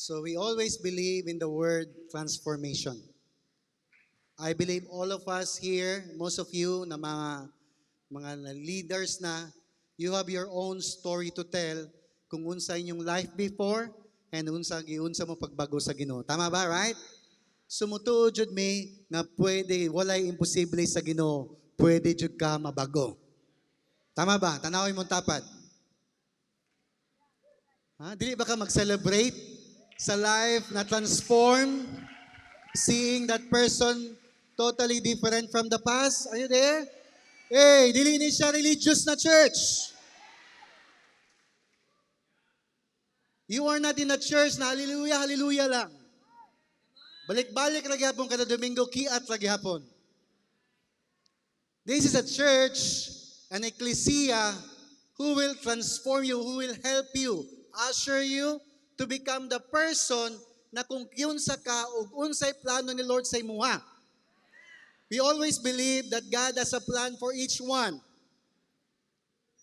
So we always believe in the word transformation. I believe all of us here, most of you na mga leaders na, you have your own story to tell kung unsa inyong life before and unsa mo pagbago sa Ginoo. Tama ba, right? Sumutuod jud mi nga pwede walay imposible sa Ginoo. Pwede jud ka mabago. Tama ba? Tanawin mong tapat. Ha? Dili ba ka mag-celebrate sa life na transform, seeing that person totally different from the past? Are you there? Hey, dili ni siya religious na church. You are not in a church na hallelujah, hallelujah lang. Balik-balik lagi hapon kada Domingo, kiat lagi hapon. This is a church, an ecclesia, who will transform you, who will help you, usher you to become the person na kung kiunsa ka o unsay plano ni Lord sa imuha. We always believe that God has a plan for each one.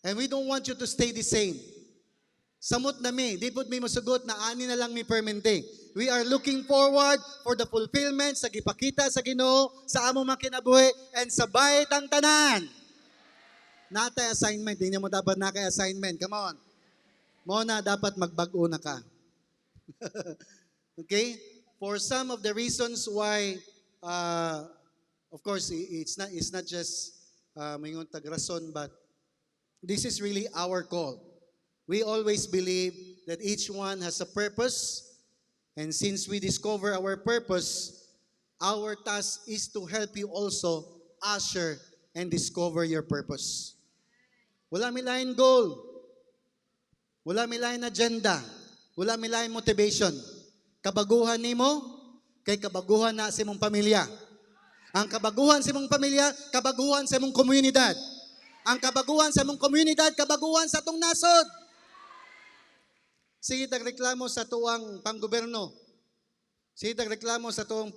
And we don't want you to stay the same. Samot na mi, di pud mi masugot na ani na lang mi permente. We are looking forward for the fulfillment sa gipakita sa Ginoo sa among makinabuhi and sa bayit ang tanan. Natay assignment, di niya mo dapat nakay assignment. Come on. Mo na dapat magbag-o na ka. Okay? For some of the reasons why of course it's not just mayong tagrason, but this is really our call. We always believe that each one has a purpose, and since we discover our purpose, our task is to help you also usher and discover your purpose. Wala mi lain goal. Wala mi lain agenda. Wala mi lain motivation. Kabaguhan nimo kay kabaguhan na sa imong pamilya. Ang kabaguhan sa imong pamilya, kabaguhan sa imong komunidad. Ang kabaguhan sa imong komunidad, kabaguhan sa atong nasod. Sige tagreklamo sa tuwang panggoberno. Sige tagreklamo sa tuwang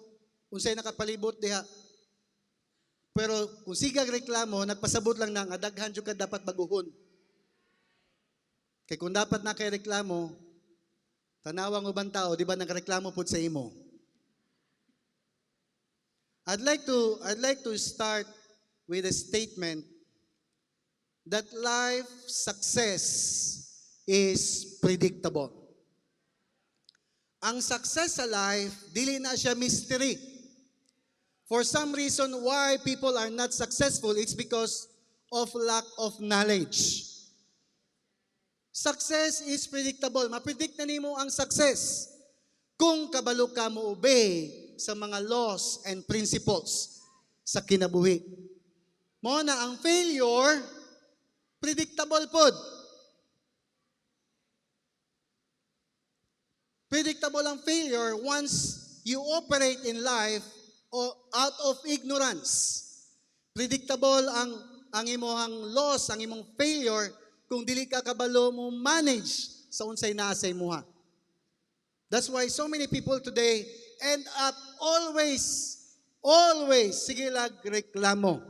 unsay nakapalibot diha. Pero kung sigag reklamo, nagpasabot lang na nga daghan jud ka dapat baguhon. Kay kung dapat na kay reklamo, tanawang ubang tao, di ba nagreklamo pud sa imo? I'd like to start with a statement that life success is predictable. Ang success sa life, dili na siya mystery. For some reason why people are not successful, it's because of lack of knowledge. Success is predictable. Mapredict na nimo ang success kung kabalo ka mo obey sa mga laws and principles sa kinabuhi. Mo na ang failure, predictable pod. Predictable ang failure once you operate in life out of ignorance. Predictable ang imong loss, ang imong failure kung dili ka kabalo mo manage sa unsay naa sa imuha. That's why so many people today end up always sige lag reklamo.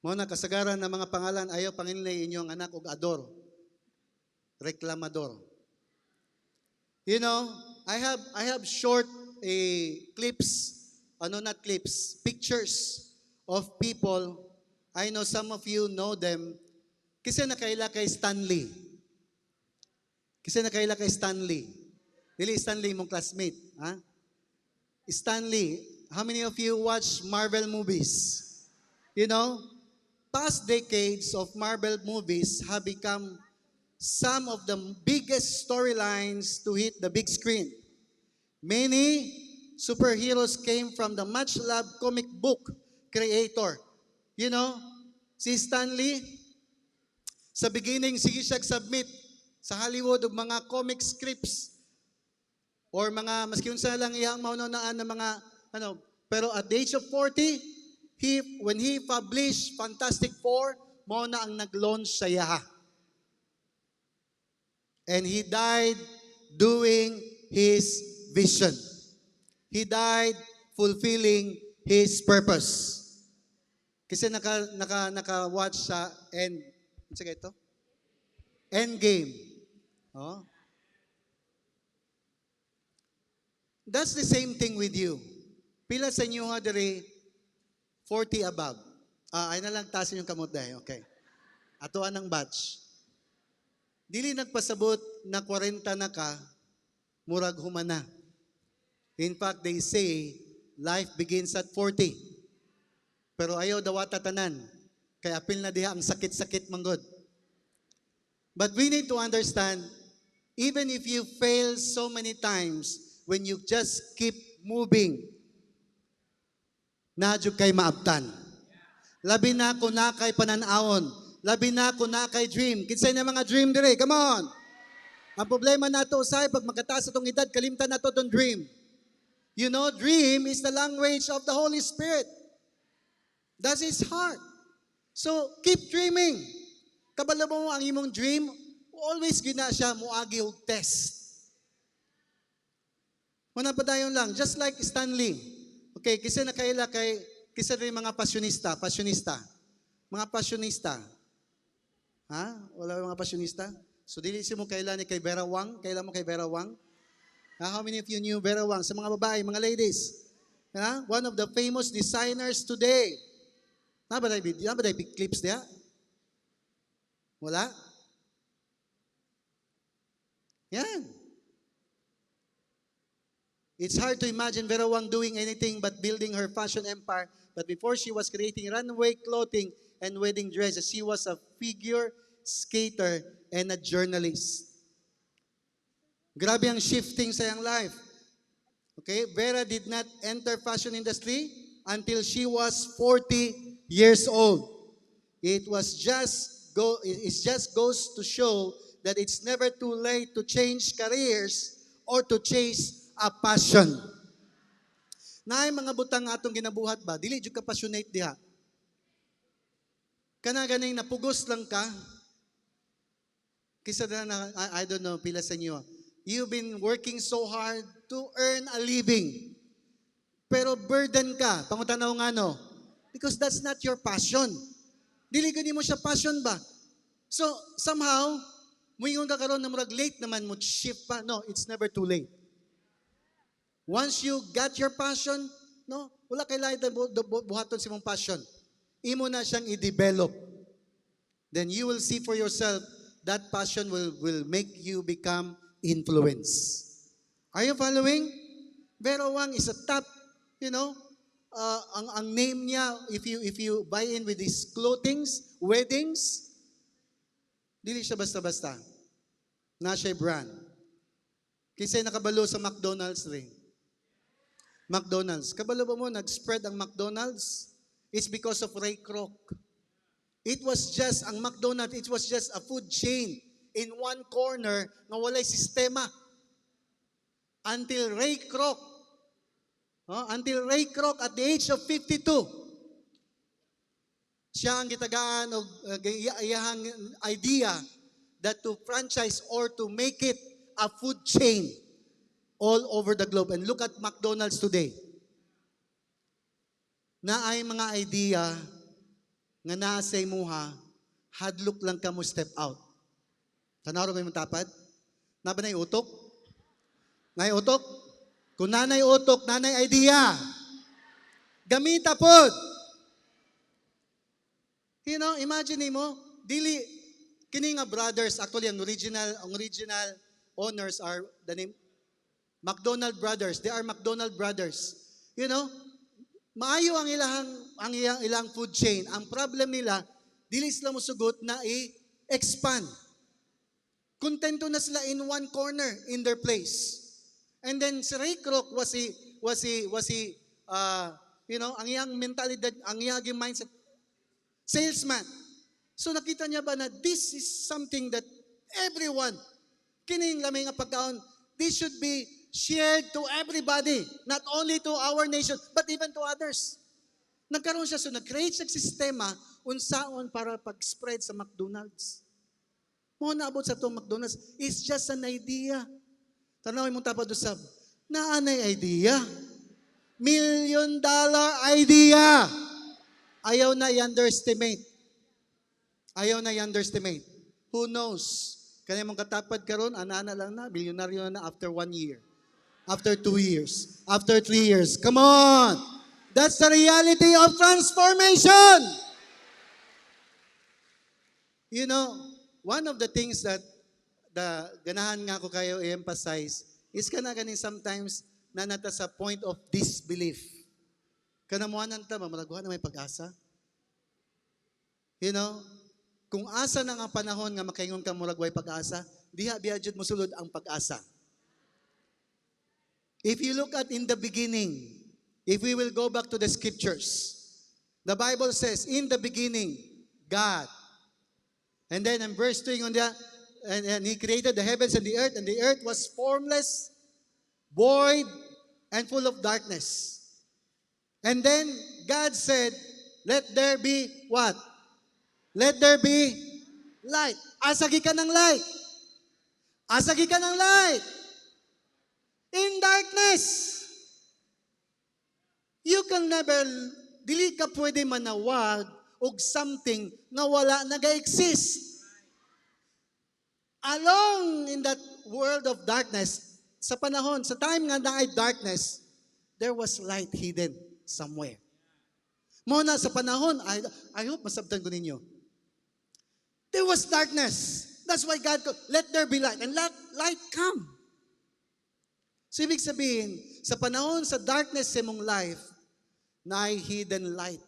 Mo na kasagaran ng mga pangalan ayaw panginlay inyong anak og ador. Reklamador. You know, I have short clips, not clips, pictures of people. I know some of you know them. Kasi nakaila kay Stanley. Dili Stanley mong classmate, ha? Stanley, how many of you watch Marvel movies? You know, past decades of Marvel movies have become some of the biggest storylines to hit the big screen. Many superheroes came from the much-loved comic book creator. You know, si Stanley, sa beginning, sige siya submit sa Hollywood og mga comic scripts or mga, maski unsa lang iyang maunawaan ng mga, pero at the age of 40, when he published Fantastic Four, mo na ang nag-launch sa yaha. And he died doing his vision. He died fulfilling his purpose. Kasi naka-watch sa Endgame. Oh. That's the same thing with you. Pila sa inyo nga diri 40 above. Ay na lang tasin yung kamot dahil. Okay. Atuan ng batch. Dili nagpasabot na 40 na ka, murag humana. In fact, they say, life begins at 40. Pero ayaw dawata tanan. Kaya apil na diha ang sakit-sakit manggod. But we need to understand, even if you fail so many times, when you just keep moving, nadyo kay maabtan. Labi na ko na kay pananawon. Labi na ko na kay dream. Kinsay na mga dream dire? Come on! Ang problema nato usay, pag magkataas atong edad, kalimtan nato itong dream. You know, dream is the language of the Holy Spirit. That's His heart. So, keep dreaming. Kabalo mo ang imong dream, always gina siya muagi og test. Muna pa dayon lang, just like Stanley. Okay, kasi nakaila kisa rin mga pasyonista. Mga pasyonista. Ha? Wala mga pasyonista? So, dili si mo kaila ni kay Vera Wang. Kaila mo kay Vera Wang? How many of you knew Vera Wang? Sa mga babae, mga ladies. One of the famous designers today. Nabaday big clips diya? Wala? Yan. It's hard to imagine Vera Wang doing anything but building her fashion empire. But before she was creating runway clothing and wedding dresses, she was a figure skater and a journalist. Grabe ang shifting sa iyang life. Okay, Vera did not enter fashion industry until she was 40 years old. It just goes to show that it's never too late to change careers or to chase a passion. Naay mga butang atong ginabuhat ba? Dili jud ka passionate diha. Kana ganing napugos lang ka. Kisa na I don't know pila sa inyo. You've been working so hard to earn a living. Pero burden ka. Pangutanaw nga no. Because that's not your passion. Dili gani mo siya passion ba? So, somehow, muingon ka karon na murag late naman mo shift pa. No, it's never too late. Once you got your passion, no, wala kay lahat buhaton si mong passion. Imo na siyang i-develop. Then you will see for yourself that passion will make you become influence. Are you following? Vera Wang is a top, ang name niya, if you buy in with his clothings, weddings, dili siya basta-basta. Na siya brand. Kisay nakabalo sa McDonald's rin. McDonald's. Kabalo ba mo, nag-spread ang McDonald's? It's because of Ray Kroc. Ang McDonald's, it was just a food chain in one corner na walay sistema. Until Ray Kroc at the age of 52, siya ang gitagaan o iyahang idea that to franchise or to make it a food chain all over the globe. And look at McDonald's today. Na ay mga idea nga naa sa imuha, hadlok lang ka mo step out. Tanaw rin mo tapad? Nabanay utok? Ngay utok? Kung nanay utok, nanay idea. Gamita pod. Imagine mo, dili kini nga brothers, actually ang original owners are the name McDonald Brothers. They are McDonald Brothers. Maayo ang ilang food chain. Ang problem nila, dili sila musugot na i-expand. Kontento na sila in one corner in their place. And then si Ray Kroc ang iyang mentalidad, ang iyang mindset, salesman. So nakita niya ba na this is something that everyone, kining lamay nga pagkaon, this should be shared to everybody, not only to our nation, but even to others. Nagkaroon siya, so nag-create siya sistema unsaon para pag-spread sa McDonald's. Mo naabot sa itong McDonald's, it's just an idea. Tanawin mong tapad usab, naanay idea. $1 million idea. Ayaw na i-underestimate. Who knows? Kaya mong katapad karon, ana lang na, bilyonaryo na after 1 year. After 2 years. After 3 years. Come on! That's the reality of transformation! You know, one of the things that the ganahan nga ko kayo i-emphasize is ganin sometimes na nata sa point of disbelief. Kanamuanan ta, mamalaguhan na may pag-asa. You know, kung asa na nga panahon nga makaingon ka muragway pag-asa, diha biadjud mo sulod ang pag-asa. If you look at in the beginning, if we will go back to the scriptures, the Bible says, in the beginning, God. And then in verse 2, and He created the heavens and the earth was formless, void, and full of darkness. And then God said, let there be what? Let there be light. Asagi ka ng light. Asagi ka ng light. In darkness. You can never, dili ka pwede manawag og something nga wala naga-exist. Along in that world of darkness, sa panahon, sa time nga na ay darkness, there was light hidden somewhere. Muna sa panahon, I hope masabtan ko ninyo. There was darkness. That's why God called, let there be light. And let light come. So ibig sabihin, sa panahon sa darkness sa mong life, na ay hidden light.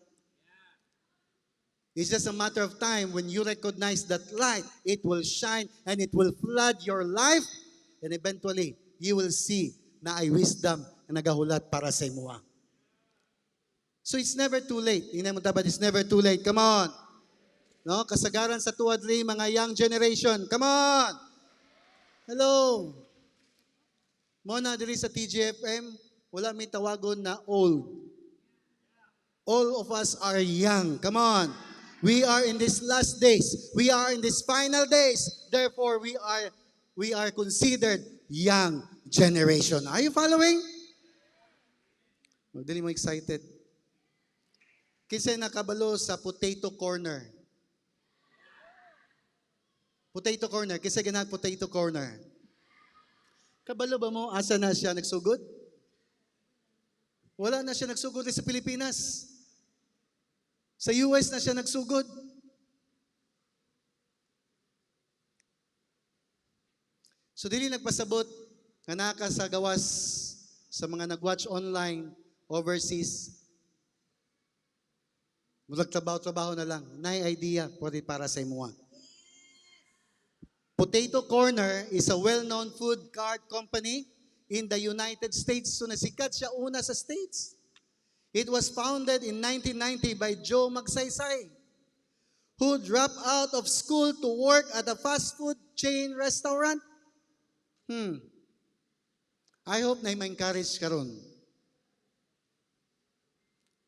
It's just a matter of time when you recognize that light, it will shine and it will flood your life and eventually you will see na ay wisdom na nagahulat para sa imuha. So it's never too late. Tingnan mo dapat, it's never too late. Come on. No, kasagaran sa tuwa diri mga young generation. Come on. Hello. Mona diri sa TGFM, wala may tawagon na old. All of us are young. Come on. We are in these last days. We are in these final days. Therefore, we are considered young generation. Are you following? Dili mo excited. Kinsa nakabalo sa potato corner? Potato corner. Kinsa ganang potato corner? Kabalo ba mo asa na siya nagsugod? Wala na siya nagsugod sa Pilipinas. Sa US na siya nagsugod. So dili nagpasabot nga naka sa gawas sa mga nagwatch online overseas. Mulag trabaho na lang. Nay idea para sa imuha. Potato Corner is a well-known food cart company in the United States. So nasikat siya una sa States. It was founded in 1990 by Joe Magsaysay, who dropped out of school to work at a fast food chain restaurant. I hope na ma-encourage karon.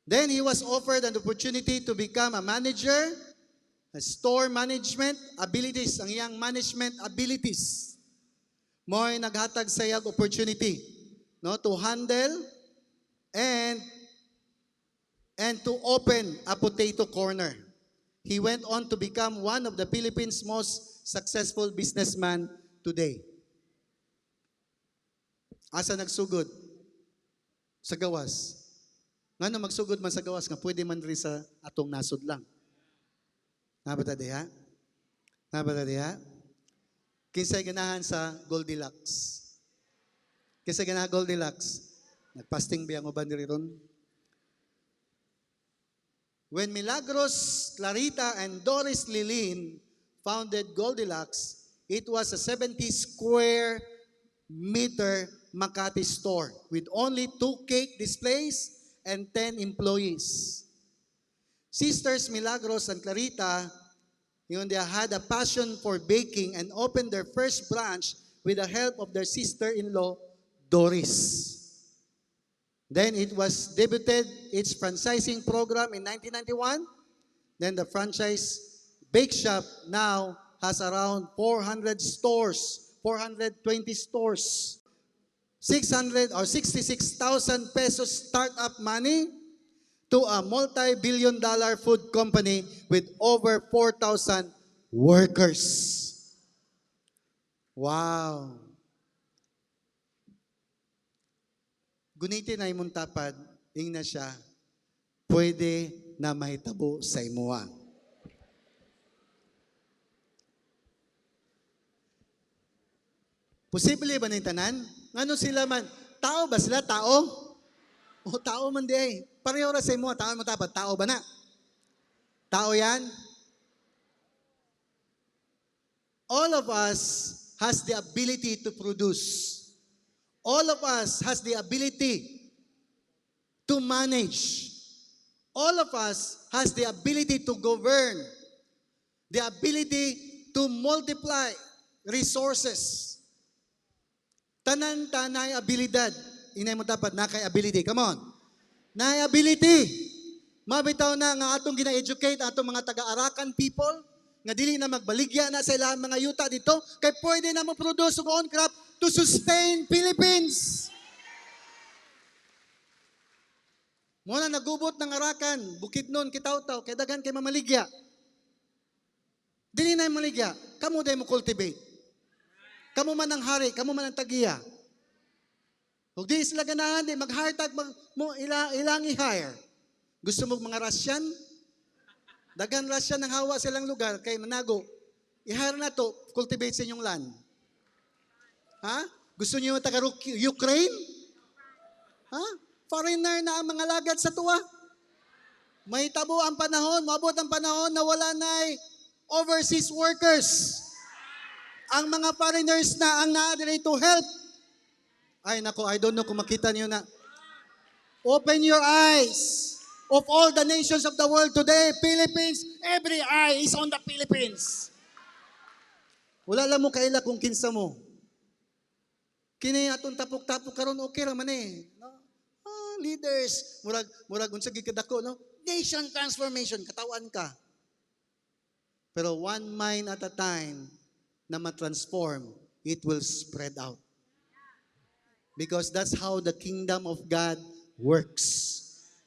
Then he was offered an opportunity to become a manager, a store management abilities, ang iyang management abilities. Mo'y naghatag sa iyang opportunity, no, to handle and to open a potato corner. He went on to become one of the Philippines' most successful businessman today. Asa nagsugod? Sa gawas. Ngano magsugod man sa gawas nga pwede man rin sa atong nasod lang. Nabata diha? Nabata diha? Kinsay ganahan sa Goldilocks? Kinsay ganahan Goldilocks? Nagpasting biyang uban diri ron? When Milagros Clarita and Doris Lilin founded Goldilocks, it was a 70 square meter Makati store with only 2 cake displays and 10 employees. Sisters Milagros and Clarita, they had a passion for baking and opened their first branch with the help of their sister-in-law, Doris. Then it was debuted its franchising program in 1991. Then the franchise bake shop now has around 400 stores, 420 stores. 600 or 66,000 pesos startup money to a multi-billion-dollar food company with over 4,000 workers. Wow. gunitin na imong tapad, ing na siya, pwede na mahitabo sa imuha. Posible ba na tanan? Ngano sila man? Tao ba sila? Tao? O tao man di ay. Pareho ra sa imuha, tao mo tapad. Tao ba na? Tao yan? All of us has the ability to produce. All of us has the ability to manage. All of us has the ability to govern, the ability to multiply resources. Tanan-tanay abilidad. Inay mo dapat na kay ability. Come on. Na ability. Mabitaw na nga atong gina-educate atong mga taga-Arakan people nga dili na magbaligya na sa ilang mga yuta dito kay pwede na mo produce og own crop to sustain Philippines. Muna nagubot ng Arakan, Bukidnon, Kitaw-Taw, kay daghan kay mamaligya. Dili na maligya, kamo day mo cultivate. Kamo man ang hari, kamo man ang tagiya. Huwag di sila ganahan, di mag-hire-tag mo ilang i-hire. Gusto mo mga Russian? Dagan Russian ang hawa silang lugar, kay manago. I-hire na to, cultivate sa inyong land. Ha? Gusto niyo taga-Ukraine? Ha? Foreigner na ang mga lagad sa tuwa. May tabo ang panahon, maabot ang panahon na wala na overseas workers. Ang mga foreigners na ang na-adere to help. Ay nako, I don't know kung makita niyo na. Open your eyes. Of all the nations of the world today, Philippines, every eye is on the Philippines. Wala lang mo kaila kung kinsa mo. Kini atong tapok-tapok karon okay ra man eh. No? Leaders, murag unsa gikadako no? Nation transformation, katawan ka. Pero one mind at a time na ma-transform, it will spread out. Because that's how the kingdom of God works.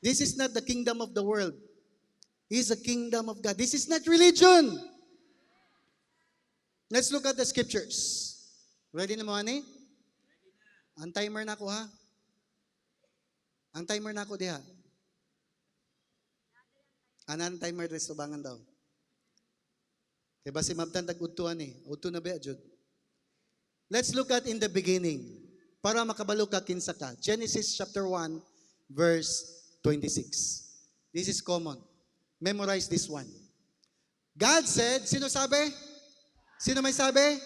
This is not the kingdom of the world. It's the kingdom of God. This is not religion. Let's look at the scriptures. Ready na mo, ani? Ang timer na ako, ha? Ang timer na ako, diha. Anan timer res subangan daw. Kaya ba si Mabtan tag-udtuan eh. Udto na ba, Jud? Let's look at in the beginning. Para makabalo ka kinsa ka. Genesis chapter 1, verse 26. This is common. Memorize this one. God said, sino sabi? Sino may sabi?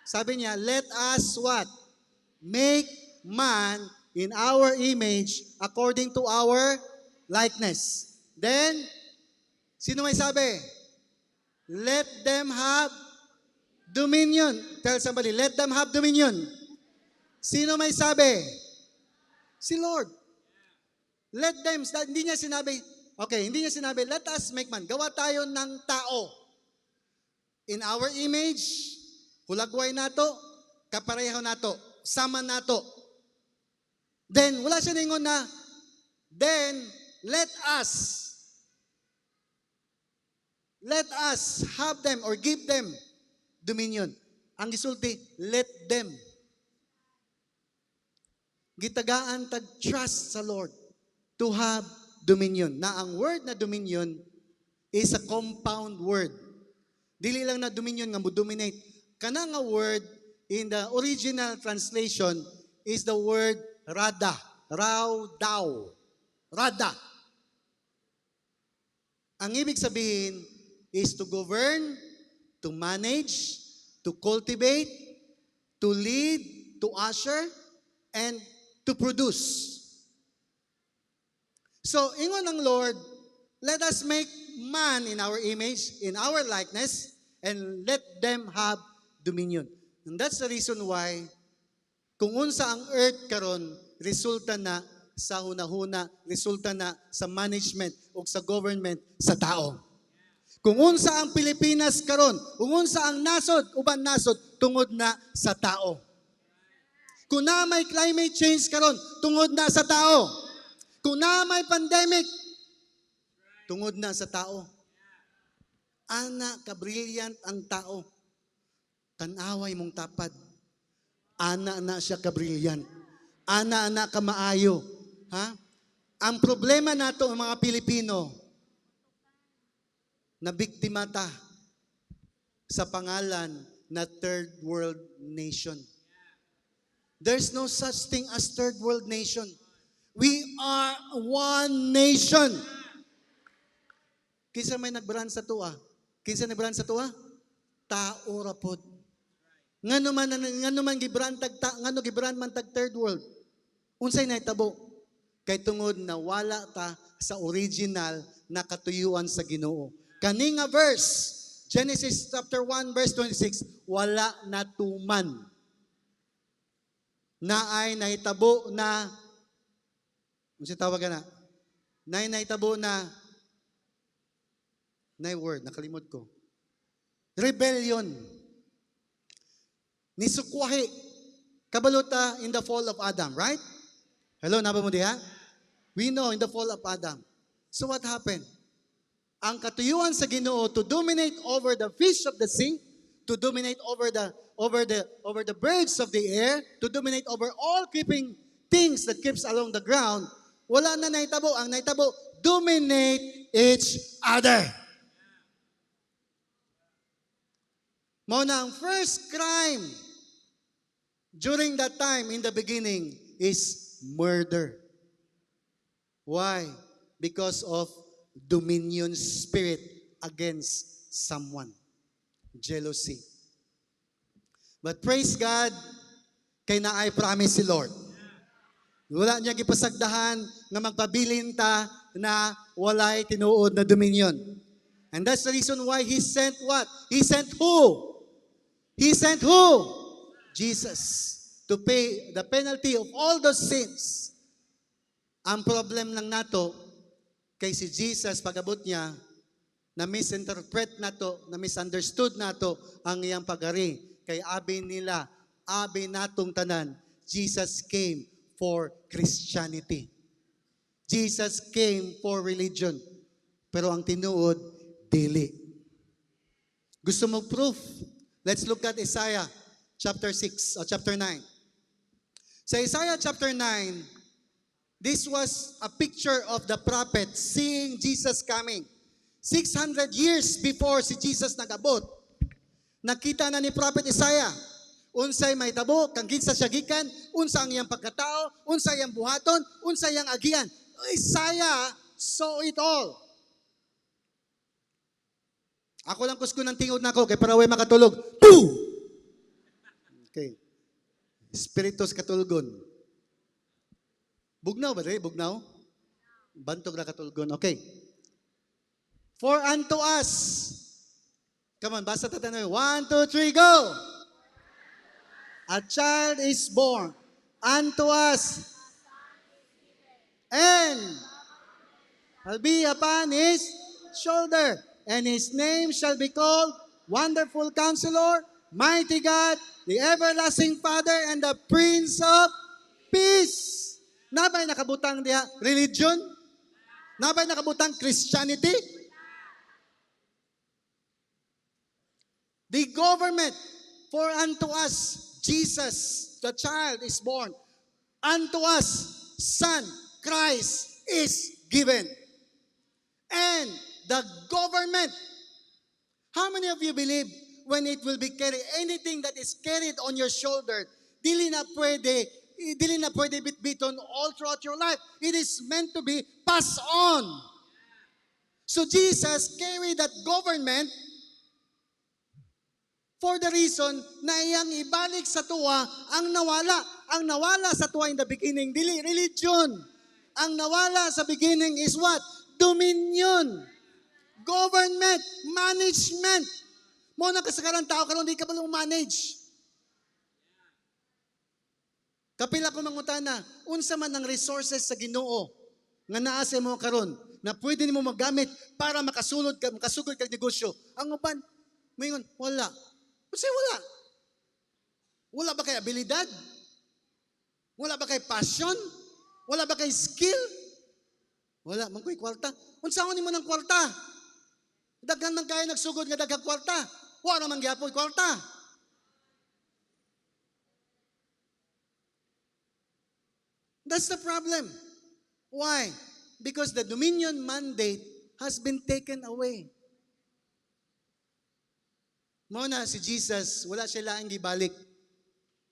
Sabi niya, let us what? Make man in our image according to our likeness. Then, sino may sabi? Let them have dominion. Tell somebody, let them have dominion. Sino may sabi? Si Lord. Let them, hindi niya sinabi, hindi niya sinabi, let us make man. Gawa tayo ng tao. In our image, hulagway nato, kapareho nato, sama nato. Then, wala siya ningon na, then, let us have them or give them dominion. Ang gisulti, let them. Gitagaan tag trust sa Lord to have dominion. Na ang word na dominion is a compound word. Dili lang na dominion nga mo dominate. Kana nga word in the original translation is the word rada. Raw-daw. Rada. Ang ibig sabihin is to govern, to manage, to cultivate, to lead, to usher, and to produce. So, ingon ng Lord, let us make man in our image, in our likeness, and let them have dominion. And that's the reason why, kung unsa ang earth karon, resulta na sa hunahuna, resulta na sa management o sa government sa tao. Kung unsa ang Pilipinas karon, kung unsa ang nasod, uban nasod, tungod na sa tao. Kung na may climate change karon, tungod na sa tao. Kung na may pandemic, tungod na sa tao. Ana ka-brilliant ang tao. Tanaway mong tapad. Ana na siya ka-brilliant. Ana-ana ka maayo. Ha? Ang problema nato ang mga Pilipino, na biktima ta sa pangalan na third world nation. There's no such thing as third world nation. We are one nation. Kinsa may nagbrand sa tuwa? Kinsa nagbrand sa tuwa? Tao ra pod. Ngano man gibrand man tag third world. Unsay nahitabo? Kay tungod na wala ta sa original na katuyuan sa Ginoo. Kani nga verse, Genesis chapter 1 verse 26, wala na tuman. Na ay nahitabo na, unsay tawag na? Na ay nahitabo na, word, nakalimot ko. Rebellion. Nisukwahi. Kabalota in the fall of Adam, right? Hello, naba mo diha? We know in the fall of Adam. So what happened? Ang katuyuan sa Ginoo to dominate over the fish of the sea, to dominate over the birds of the air, to dominate over all creeping things that keeps along the ground, wala na nahitabo. Ang nahitabo, dominate each other. Mao na ang first crime during that time in the beginning is murder. Why? Because of dominion spirit against someone. Jealousy. But praise God, kay naay promise si Lord. Wala niya gipasagdahan nga magpabilin ta na walay tinuod na dominion. And that's the reason why He sent what? He sent who? He sent who? Jesus. To pay the penalty of all those sins. Ang problem lang nato, kay si Jesus, pag-abot niya, na misinterpret nato, na misunderstood nato ang iyang pagari. Kay abi natong tanan, Jesus came for Christianity. Jesus came for religion. Pero ang tinuod, dili. Gusto mo proof? Let's look at Isaiah chapter 6 or chapter 9. Sa Isaiah chapter 9, this was a picture of the prophet seeing Jesus coming. 600 years before si Jesus nag-abot, nakita na ni Prophet Isaiah, unsay mahitabo, kang kinsa siya gikan, unsa ang iyang pagkatao, unsa iyang buhaton, unsa iyang agian. Isaiah saw it all. Ako lang kusko ng tingod nako kay para way makatulog. Poo! Okay. Spiritus katulgon. Bugnaw ba rin? Bugnaw? Bantog na katulgon. Okay. For unto us. Come on, basta tatanungin. 1, 2, 3, go! A child is born unto us. And will be upon his shoulder. And his name shall be called Wonderful Counselor, Mighty God, the Everlasting Father, and the Prince of Peace. Nabay nakabutang diha religion? Nabay nakabutang Christianity? The government, for unto us, Jesus, the child is born. Unto us, Son, Christ is given. And the government, how many of you believe when it will be carried, anything that is carried on your shoulder, dili na pwede bitbiton all throughout your life. It is meant to be passed on. So Jesus carried that government for the reason na iyang ibalik sa tuwa ang nawala. Ang nawala sa tuwa in the beginning, dili religion. Ang nawala sa beginning is what? Dominion. Government. Management. Mo na kasagaran tao karon di ka ba manage? Kapila ko mangutana, unsa man ang resources sa Ginoo nga naa sa mo karon na pwede nimo magamit para makasugod kag negosyo. Ang uban, mayon wala. Kasi wala. Wala ba kay abilidad? Wala ba kay passion? Wala ba kay skill? Wala man ko'y kwarta. Unsaon nimo ng kwarta? Daghan man kay nagsugod nga daghang kwarta. Wala man gyapon kwarta. That's the problem. Why? Because the dominion mandate has been taken away. Muna si Jesus, wala siya laang gibalik.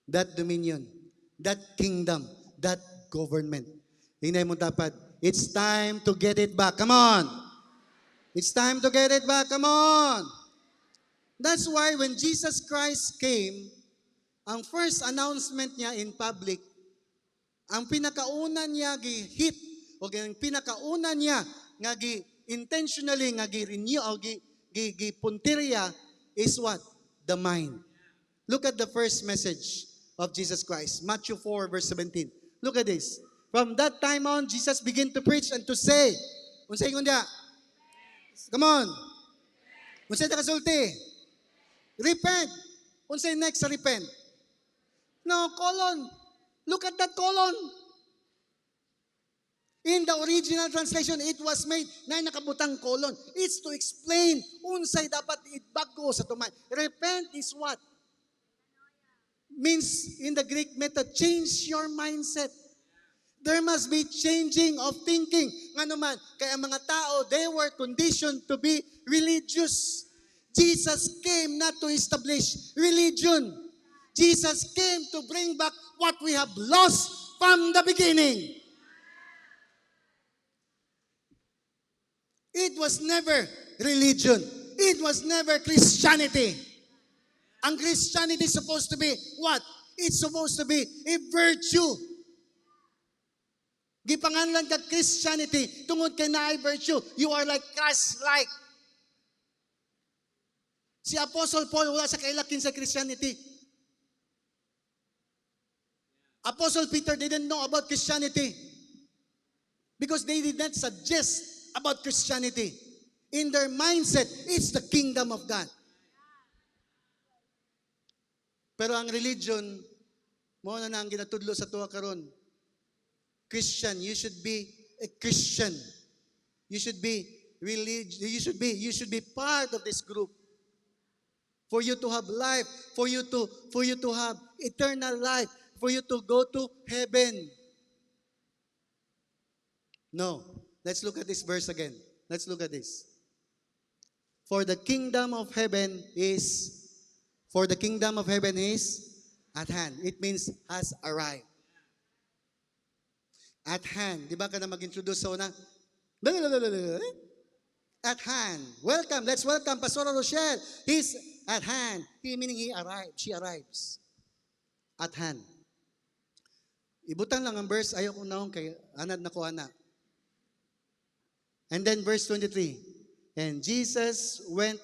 That dominion, that kingdom, that government. Hinay mo dapat, it's time to get it back. Come on! It's time to get it back. Come on! That's why when Jesus Christ came, ang first announcement niya in public, ang pinakauna niya gi-hit, o ang pinakauna niya nga intentionally nga gi-renew o gi-puntirya is what? The mind. Look at the first message of Jesus Christ. Matthew 4 verse 17. Look at this. From that time on, Jesus began to preach and to say, unsay kunya? Come on. Unsay ta kasulti? Repent. Unsay next sa repent? No, colon. Look at that colon. In the original translation, it was made na nakabutang colon. It's to explain unsay dapat itbago sa tumay. Repent is what? Means in the Greek method, change your mindset. There must be changing of thinking. Nga naman, kaya mga tao, they were conditioned to be religious. Jesus came not to establish religion. Jesus came to bring back what we have lost from the beginning. It was never religion. It was never Christianity. Ang Christianity is supposed to be what? It's supposed to be a virtue. Gipanganlan ka Christianity, tungod kay naay virtue, you are like Christ-like. Si Apostle Paul, wala sa kailakin sa Christianity. Apostle Peter didn't know about Christianity because they did not suggest about Christianity. In their mindset, it's the kingdom of God. Pero ang religion, mo na ang ginatudlo sa tuwa karon. Christian, you should be a Christian. You should be religious. You should be part of this group. For you to have life, for you to have eternal life, for you to go to heaven. No. Let's look at this verse again. Let's look at this. For the kingdom of heaven is at hand. It means has arrived. At hand. Di ba ka na mag-introduce sa una? At hand. Welcome. Let's welcome Pastor Rochelle. He's at hand. Meaning he arrived. She arrives. At hand. Ibutan lang ang verse. Ayaw kong naong kay anad na ko ana. And then verse 23. And Jesus went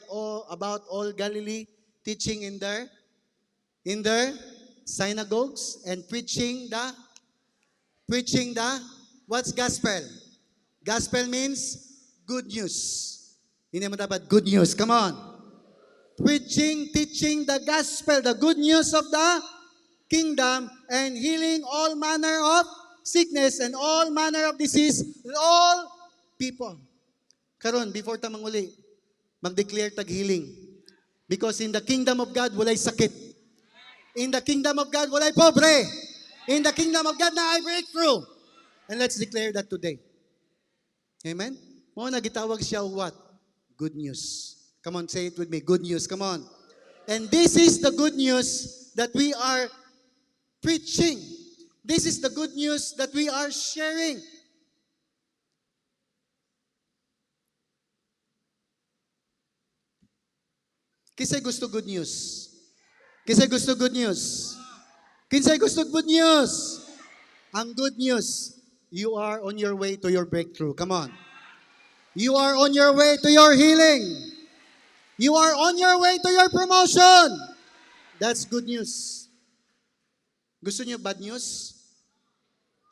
about all Galilee, teaching in their synagogues and preaching the what's gospel? Gospel means good news. Hindi mo dapat good news. Come on. Preaching, teaching the gospel, the good news of the kingdom, and healing all manner of sickness and all manner of disease, all people. Karon, before ta manguli, mag-declare tag healing. Because in the kingdom of God, walay sakit. In the kingdom of God, walay pobre. In the kingdom of God, na ay breakthrough. And let's declare that today. Amen? Mo nagitawag siya what? Good news. Come on, say it with me. Good news. Come on. And this is the good news that we are preaching. This is the good news that we are sharing. Kisay gusto good news? Kisay gusto good news? Kinsay gusto good news? Ang good news, you are on your way to your breakthrough. Come on. You are on your way to your healing. You are on your way to your promotion. That's good news. Gusto niyo bad news?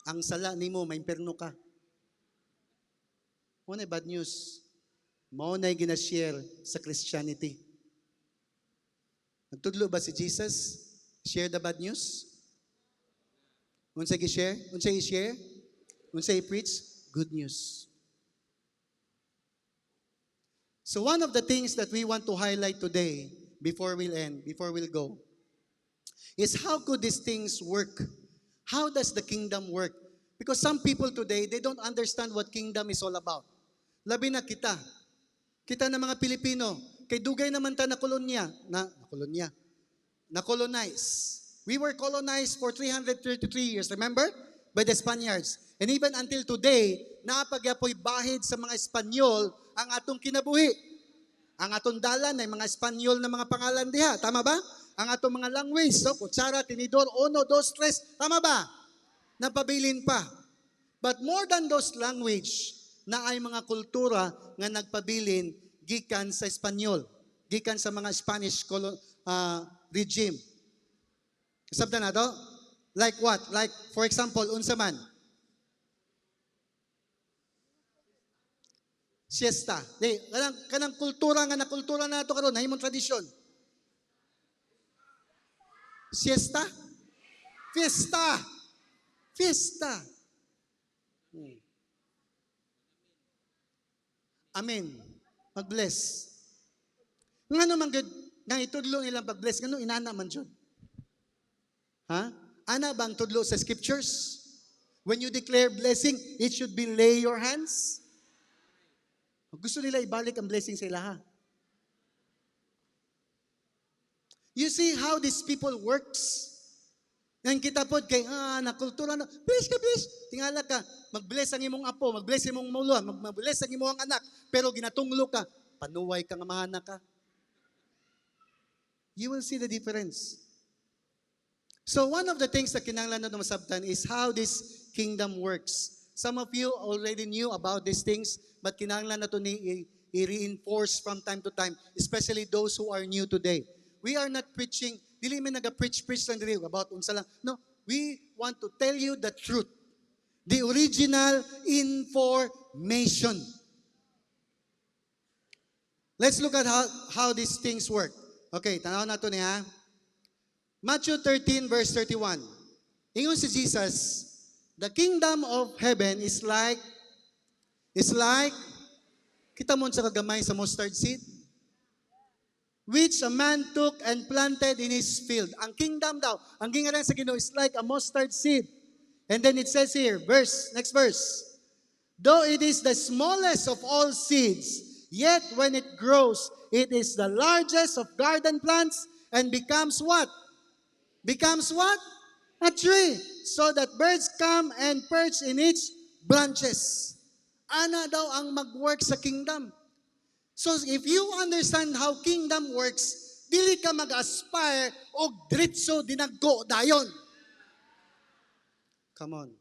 Ang sala nimo, may imperno ka. Mo na bad news. Mo na ginashare sa Christianity. Nagtudlo ba si Jesus? Share the bad news? Unsay gi-share? Unsay i-share? Unsay i-preach? Good news. So one of the things that we want to highlight today, before we'll go, is how could these things work? How does the kingdom work? Because some people today, they don't understand what kingdom is all about. Labi na kita. Kita na mga Pilipino, kay dugay naman ta na colonize. We were colonized for 333 years, remember? By the Spaniards. And even until today, napagyapoy bahid sa mga Espanyol ang atong kinabuhi. Ang atong dalan ay mga Espanyol na mga pangalan diha. Tama ba? Ang atong mga language, so, kutsara, tinidor, uno, dos, tres. Tama ba? Napabilin pa. But more than those language, na ay mga kultura nga nagpabilin gikan sa Espanyol, gikan sa mga Spanish regime. Sabda na to? Like what? Like, for example, unsa man? Siesta. Di, kanang kultura nga na kultura na ito karon, nahimong tradisyon. Siesta? Fiesta. Fiesta. Amen. Mag-bless. Nga naman good, nang itudlo nilang pag-bless, nga inana man dyan. Ha? Ana bang tudlo sa scriptures? When you declare blessing, it should be lay your hands. Gusto nila ibalik ang blessing sa ilaha. You see how these people works? Yang kita pod kay, nakultura na, bless ka, bless. Tingala ka, mag-bless ang imong apo, mag-bless imong mauluan, mag-bless ang imong anak, pero ginatunglo ka, panuway ka nga mahana ka. You will see the difference. So one of the things that kinahanglan natin masabtan is how this kingdom works. Some of you already knew about these things, but kinahanglan natin i-reinforce from time to time, especially those who are new today. We are not preaching, dili man naga-preach lang dili about unsa lang. No, we want to tell you the truth. The original information. Let's look at how these things work. Okay, tanaw na to niya. Matthew 13 verse 31. Ingon si Jesus, the kingdom of heaven is like, kita mo sa kagamay sa mustard seed, which a man took and planted in his field. Ang kingdom daw, ang gingaran sa Ginoo is like a mustard seed. And then it says here, next verse, though it is the smallest of all seeds, yet when it grows, it is the largest of garden plants and becomes what? Becomes what? A tree. So that birds come and perch in its branches. Ana daw ang mag-work sa kingdom. So if you understand how kingdom works, dili ka mag-aspire o diretso dinaggo dayon. Come on.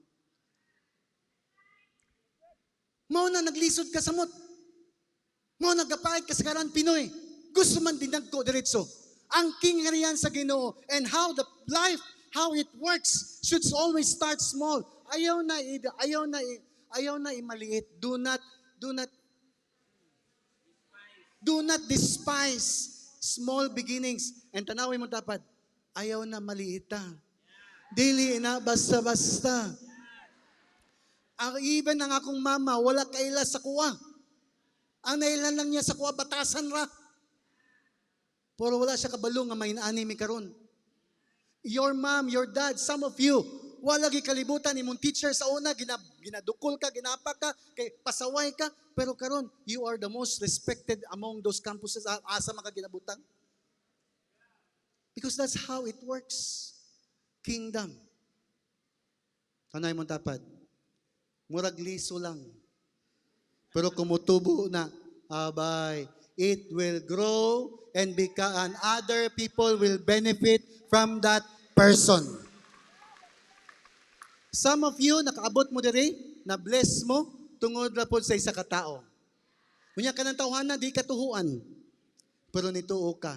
Mao na naglisod ka sa mot. Mao nagapait ka sa karan Pinoy. Gusto man dinaggo diretso. Ang kingharian sa Ginoo and how the life, how it works should always start small. Ayaw na imaliit. Do not despise small beginnings. And tanawin mo dapat, ayaw na maliita. Dili na basta-basta. Even ang akong mama, wala kaila sa kuwa. Ang nailan lang niya sa kuwa, batasan ra. Pero wala siya kabalo nga may naanimi karon. Your mom, your dad, some of you, wala gi kalibutan imong teacher sa una, ginadukol ka, ginapa ka, kay pasaway ka, pero karon you are the most respected among those campuses asa maka ginabutan. Because that's how it works. Kingdom. Tanay mo dapat. Murag liso lang. Pero kumutubo na, abay, it will grow and other people will benefit from that person. Some of you, nakaabot mo diri, na-bless mo, tungod na po sa isa ka tao. Kunya ka ng tawhana, di katuhuan. Pero nituo ka,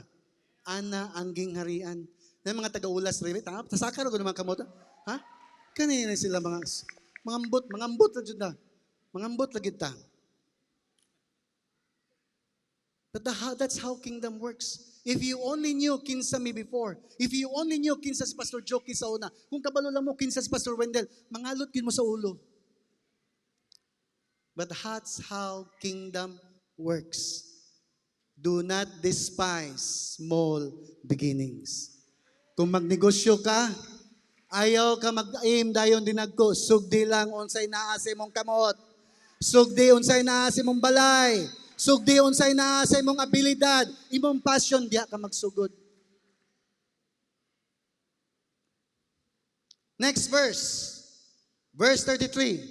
ana ang gingharian. Na mga taga-ulas rin, tasakar ko naman kamota. Ha? Kanina sila mangambot na dyan na. Mangambot lagi ta. But that's how kingdom works. If you only knew kinsa me before, if you only knew kinsa si Pastor Joky sa una, kung kabalo lang mo kinsa si Pastor Wendell, mangalot kin mo sa ulo. But that's how kingdom works. Do not despise small beginnings. Kung magnegosyo ka, Ayaw ka mag-aim dayon dinagko, sugdi lang unsay naa sa imong kamot. Sugdi unsay naa sa imong balay. Sugdi unsay naa sa imong abilidad, imong passion diya ka magsugod. Next verse. Verse 33.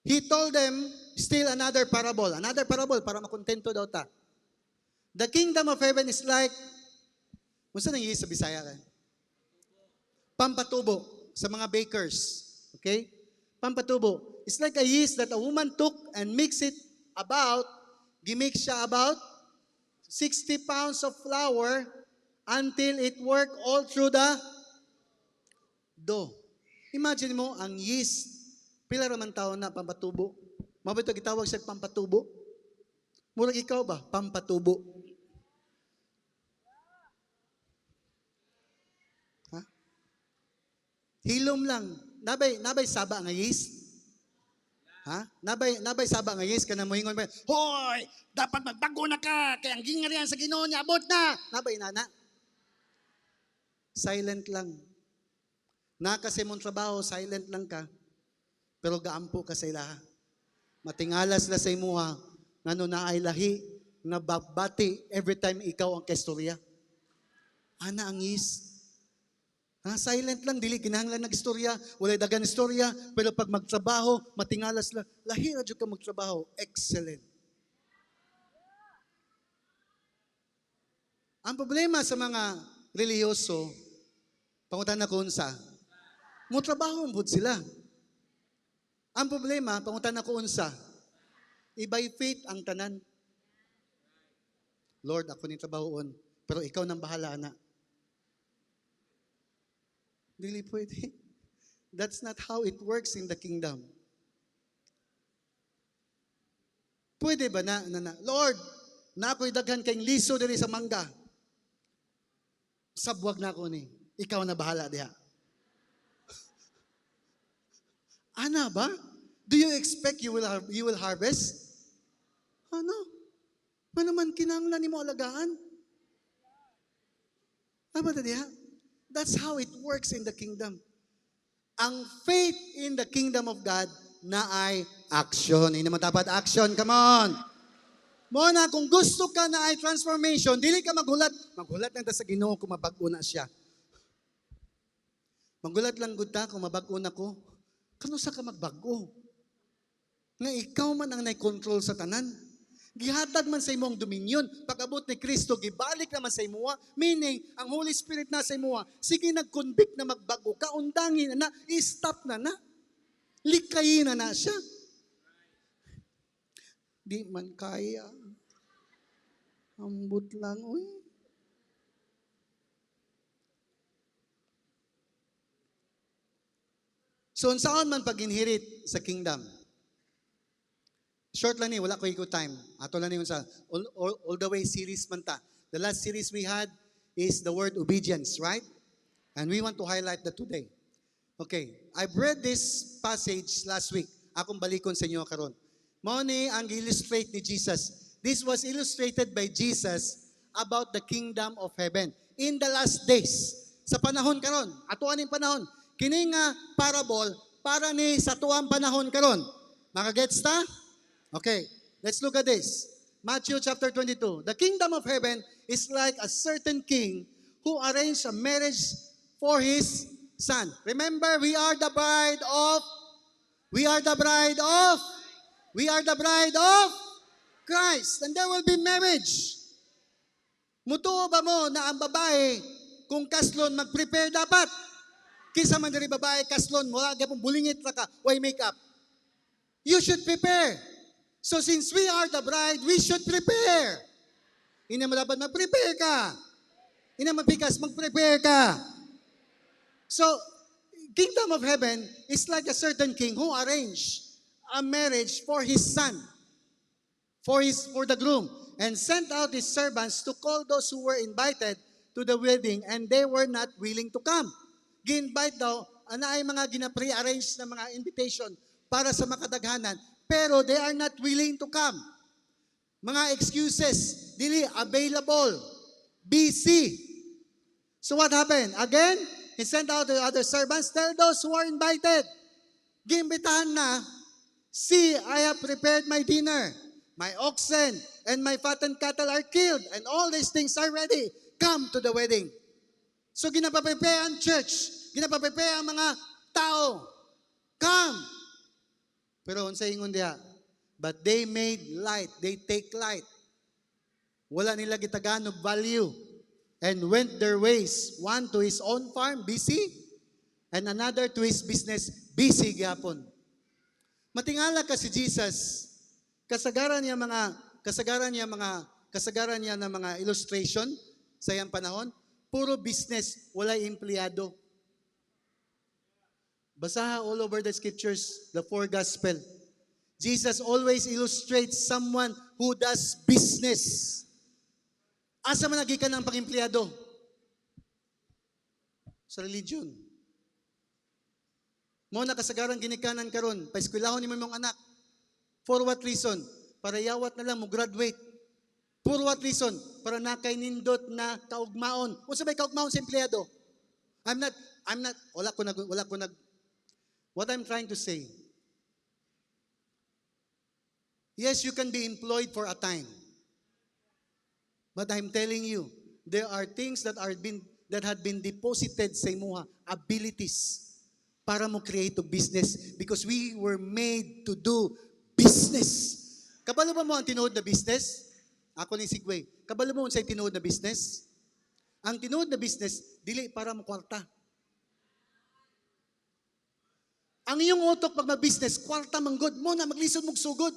He told them still another parable. Another parable para makontento daw ta. The kingdom of heaven is like, unsa nang sa Bisaya ka? Pampatubo sa mga bakers. Okay? Pampatubo. It's like a yeast that a woman took and mixed it gimix siya about 60 pounds of flour until it worked all through the dough. Imagine mo, ang yeast, pila raman taon na pampatubo. Mabito gitawag siya pampatubo. Murag ikaw ba? Pampatubo. Ha? Hilom lang. Nabay saba nga yeast. Ha? Nabay saba nga yeast kana mo ingon ba? Hoy, dapat magbago na ka kay ang gingar yan sa Ginoo niya abot na. Nabay nana. Silent lang. Na kasi mong trabaho, silent lang ka. Pero gaampo ka sa ilaha. Matingalas na sa imuha, ngano na ay lahi, na babati every time ikaw ang kastorya. Ana ang is. Ha, silent lang, dili kinahanglan nag-istorya, walay dagan istorya, pero pag magtrabaho, matingalas lang, lahi na dyan ka magtrabaho, excellent. Ang problema sa mga reliyoso, pangutan na kung sa, mo trabaho mo sila. Ang problema, pangutan na kung sa, by faith ang tanan. Lord, ako ni trabahoon, pero ikaw nang bahala na. Dili pwede. That's not how it works in the kingdom. Pwede ba na Lord, na ako'y daghan kayong liso diri sa mangga. Sabwag na ako ni. Ikaw na bahala diha. Ana ba? Do you expect you will harvest? Ano? Ano man kinahanglan nimo alagaan? Ano ba diha? That's how it works in the kingdom. Ang faith in the kingdom of God na ay action. Hindi naman dapat action. Come on. Muna, kung gusto ka na ay transformation, dili ka maghulat. Maghulat lang ta sa Ginoo kung mabag-o na siya. Maghulat lang gud ta kung mabag-o na ko. Kano sa ka magbago? Nga ikaw man ang nai-control sa tanan. Gihatag man sa imong dominion. Pag-abot ni Kristo, gibalik naman sa imuha. Meaning, ang Holy Spirit na sa imuha, sige nag-convict na magbago. Kaundangin na, i-stop na. Likayin na siya. Di man kaya. Ambot lang, uy. So, saan man pag-inherit sa kingdom? Short lang ni, wala ko iko time. Ato lang ni sa all the way series man ta. The last series we had is the word obedience, right? And we want to highlight that today. Okay, I've read this passage last week. Akong balikon sa inyo karon. Mao ni ang illustrate ni Jesus. This was illustrated by Jesus about the kingdom of heaven in the last days. Sa panahon karon, atuan ning panahon. Kini nga parable para ni sa tuwang panahon karon. Makagets ta? Okay, let's look at this. Matthew chapter 22. The kingdom of heaven is like a certain king who arranged a marriage for his son. Remember, we are the bride of Christ. And there will be marriage. Mutuo ba mo na ang babae, kung kaslon, mag-prepare dapat? Kinsa man diri babae, kaslon, wala gyapon bulingit ra ka, why makeup? You should prepare. So since we are the bride, we should prepare. Ina mo dapat mag-prepare ka. Ina mapikas, mag-prepare ka. So, kingdom of heaven is like a certain king who arranged a marriage for his son, for the groom, and sent out his servants to call those who were invited to the wedding, and they were not willing to come. Gi-invite daw, ana ay mga gina-pre-arrange na mga invitation para sa makadaghanan, pero they are not willing to come. Mga excuses, dili available, busy. So what happened? Again, he sent out the other servants, tell those who are invited. Giimbitahan na, see, I have prepared my dinner. My oxen and my fattened cattle are killed, and all these things are ready. Come to the wedding. So ginapaprepare ang church, ginapaprepare ang mga tao. Come. Pero unsa ingon diha? But they made light, they take light. Wala nila gitagaan og value. And went their ways, one to his own farm, busy, and another to his business, busy gyapon. Matingala ka si Jesus, kasagaran niya ng mga illustration sa iyang panahon, puro business, wala empleyado. Basaha all over the scriptures, the four gospel. Jesus always illustrates someone who does business. Asa man nagikan ng pang-empleyado? Sa religion. Mo na kasagaran ginikanan karon, paeskwelahon nimo imong anak. For what reason? Para yawat na lang mo graduate. For what reason? Para nakay nindot na kaugmaon. Unsa may kaugmaon sa empleyado? What I'm trying to say, yes, you can be employed for a time. But I'm telling you, there are things that had been deposited sa imuha, abilities, para mo create a business because we were made to do business. Kabalo ba mo ang tinuod na business? Ako ni Sigway. Kabalo mo unsay tinuod na business? Ang tinuod na business, dili para mo kwarta. Ang iyong utok pag mag-business, kwarta manggod mo na maglisod mong sugod.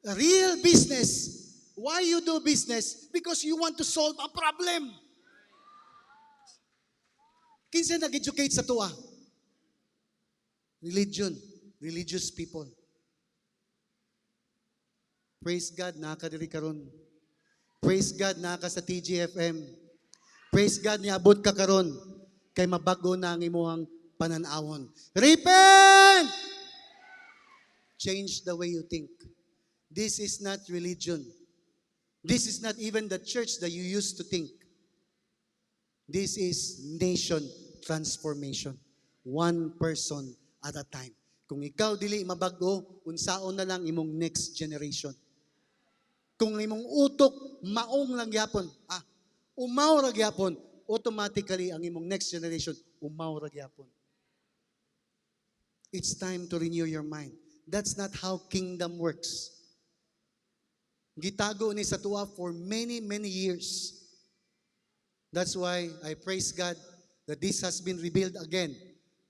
A real business. Why you do business? Because you want to solve a problem. Kinsa nag-educate sa tuwa? Religion. Religious people. Praise God, nakakadiri karon. Praise God, naka sa TGFM. Praise God, niabot ka karon. Kay mabago na ang imuhang pananawon. Repent! Change the way you think. This is not religion. This is not even the church that you used to think. This is nation transformation. One person at a time. Kung ikaw dili mabago, unsaon na lang imong next generation. Kung imong utok, maong lang yapon. Umaw ra gyapon, automatically ang imong next generation, umaw ra gyapon. It's time to renew your mind. That's not how kingdom works. Gitago ni sa tuwa for many, many years. That's why I praise God that this has been revealed again.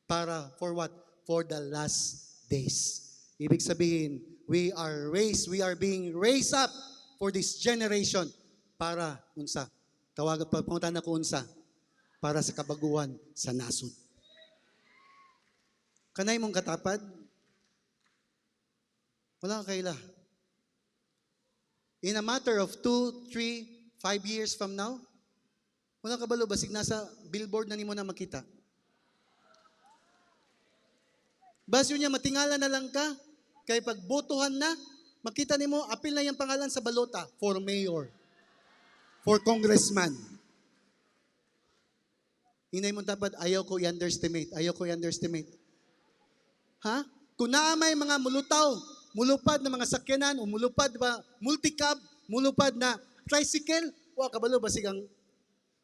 For what? For the last days. Ibig sabihin, we are being raised up for this generation para unsa? Tawagan pa pangutan na ko unsa? Para sa kabaguhan sa nasod. Kanay mong katapad? Wala ka kaila. In a matter of 2, 3, 5 years from now, wala ka balo, basig nasa billboard na nimo na makita. Basyo niya, matingala na lang ka, kay pagbotohan na, makita nimo, apil na yung pangalan sa balota for mayor, for congressman. Inay mo dapat, ayaw ko i-underestimate. Ha? Kung naamay mga mulupad na mga sakyanan, o mulupad ba, multicab, mulupad na tricycle, wa kabalo basig ang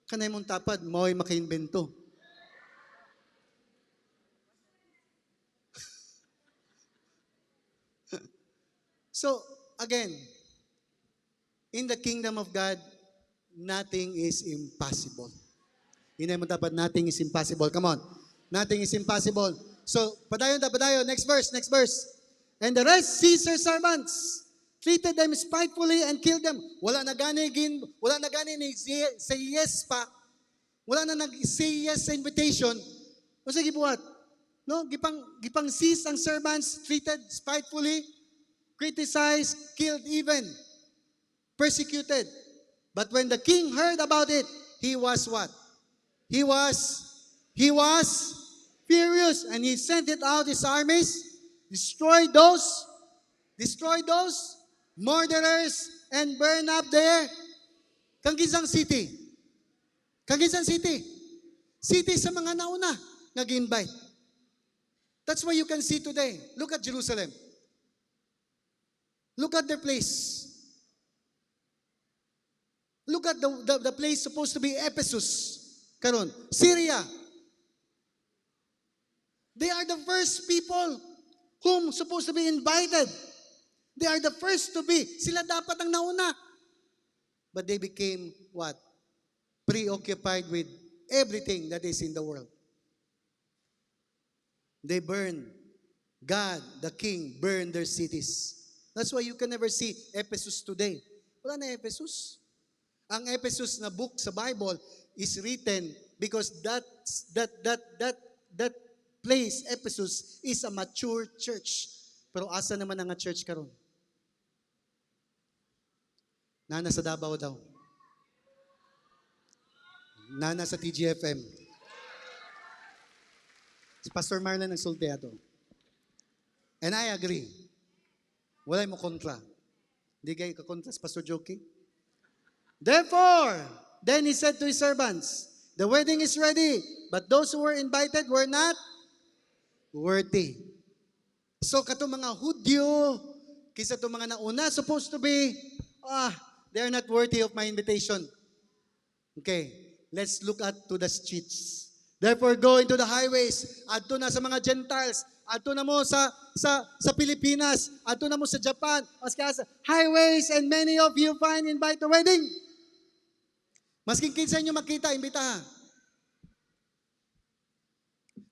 kanay mong tapad, mao'y maka-invento. So, again, in the kingdom of God, nothing is impossible. Inay mo dapat, nothing is impossible. Come on. Nothing is impossible. So, padayon. Next verse. And the rest seized their servants, treated them spitefully, and killed them. Wala na gani ni say yes pa. Wala na nag-say yes sa invitation. O sige buhat. No? Gipang seize ang servants, treated spitefully, criticized, killed even, persecuted. But when the king heard about it, he was what? He was furious, and he sent it out his armies, destroyed those murderers, and burned up there Kagisang City. City sa mga nauna nag-invite. That's why you can see today. Look at Jerusalem. Look at their place. Look at the place supposed to be Ephesus. Karon, Syria. They are the first people whom supposed to be invited. They are the first to be. Sila dapat ang nauna. But they became what? Preoccupied with everything that is in the world. They burned. God, the king, burned their cities. That's why you can never see Ephesus today. Wala na Ephesus. Ang Ephesus na book sa Bible is written because that place, Ephesus, is a mature church. Pero asa naman ang church karon? Nana sa Davao daw. Nana sa TGFM. Si Pastor Marlon nagsulteado. And I agree. Wala mo kontra. Hindi kayo kakontra si Pastor Joking. Therefore, then he said to his servants, the wedding is ready, but those who were invited were not worthy. So kato mga Hudyo, kisa to mga nauna supposed to be, they are not worthy of my invitation. Okay, let's look at to the streets. Therefore, go into the highways, adto na sa mga Gentiles, adto na mo sa Pilipinas, adto na mo sa Japan, highways, and many of you find invite the wedding. Masking kinsa inyo makita, imbitaha.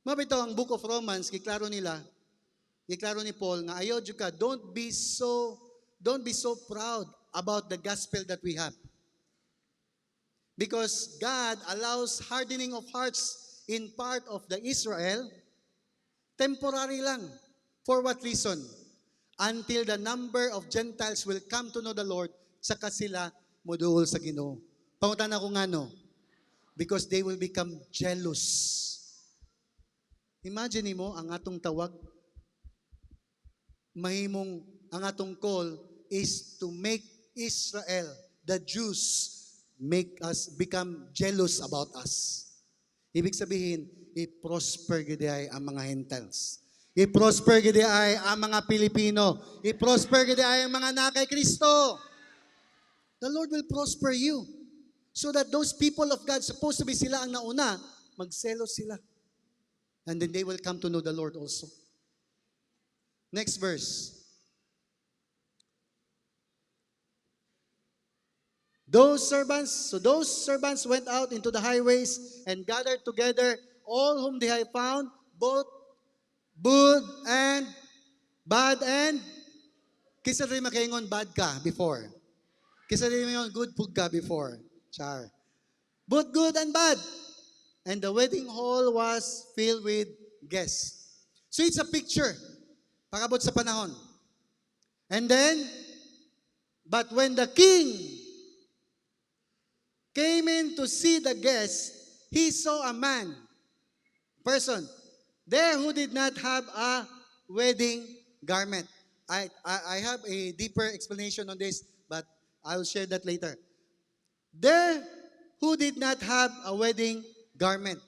Mabito ang Book of Romans, giklaro ni Paul nga ayaw ka, don't be so proud about the gospel that we have. Because God allows hardening of hearts in part of the Israel, temporary lang. For what reason? Until the number of Gentiles will come to know the Lord, saka sila moduol sa Ginoo. Pangutan ako nga no? Because they will become jealous. Imagine mo ang atong tawag, ang atong call is to make Israel, the Jews, make us become jealous about us. Ibig sabihin, i-prosper gidi ay ang mga Gentiles. I-prosper gidi ay ang mga Pilipino. I-prosper gidi ay ang mga nakay Kristo. The Lord will prosper you. So that those people of God, supposed to be sila ang nauna, magselos sila. And then they will come to know the Lord also. Next verse. Those servants went out into the highways and gathered together all whom they had found, both good and bad and kisa rin makaingon bad ka before. Kisa rin makaingon good pug ka before. Char. Both good and bad. And the wedding hall was filled with guests. So it's a picture. Pakabot sa panahon. And then, but when the king came in to see the guests, he saw a person, there who did not have a wedding garment. I have a deeper explanation on this, but I will share that later. There who did not have a wedding garment.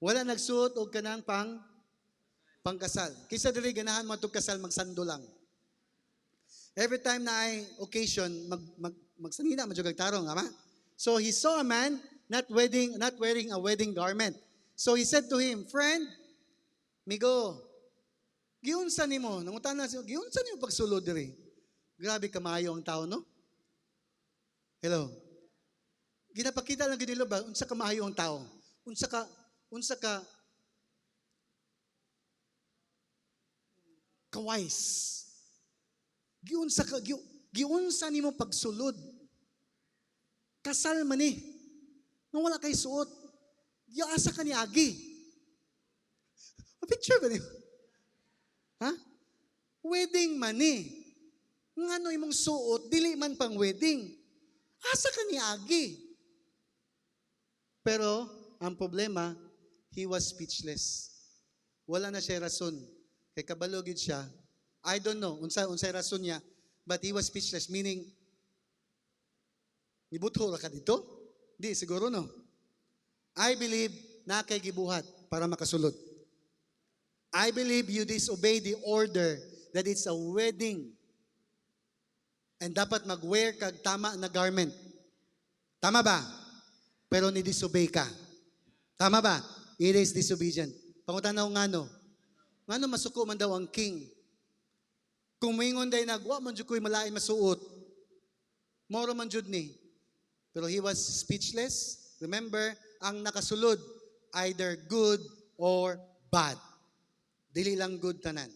Wala nagsuot og kanang pangkasal. Kisa diri ganahan mo kasal magsando lang. Every time na ay occasion magsanina magjugag tarong, ama? So he saw a man not wearing a wedding garment. So he said to him, friend, migo, giunsa nimo? Nangutan na siya, giunsa nimo pagsulod diri? Grabe kamayo ang tao, no? Hello. Ginapakita lang gid ba unsa kamayo ang tao? Unsa ka kawais. Giunsa nimo pagsulod? Kasal man eh. Nung wala kay suot. Asa ka ni Agi. Picture ba niyo? Ha? Wedding man eh. Ngano imong suot, dili man pang wedding. Asa ka ni Agi. Pero, ang problema, he was speechless. Wala na siya rason. Kay kabalogid siya. I don't know, unsay rason niya, but he was speechless, meaning, nibutho ra ka dito? Di, siguro no. I believe na kay gibuhat para makasulod. I believe you disobey the order that it's a wedding. And dapat mag-wear kag tama na garment. Tama ba? Pero ni-disobey ka. Tama ba? It is disobedient. Pangutanaw nga no. Nga no masuko man daw ang king. Kung mingon day nagwa man jud ko'y malain masuot. Moro man jud ni. Pero he was speechless. Remember, ang nakasulod either good or bad. Dili lang good tanan.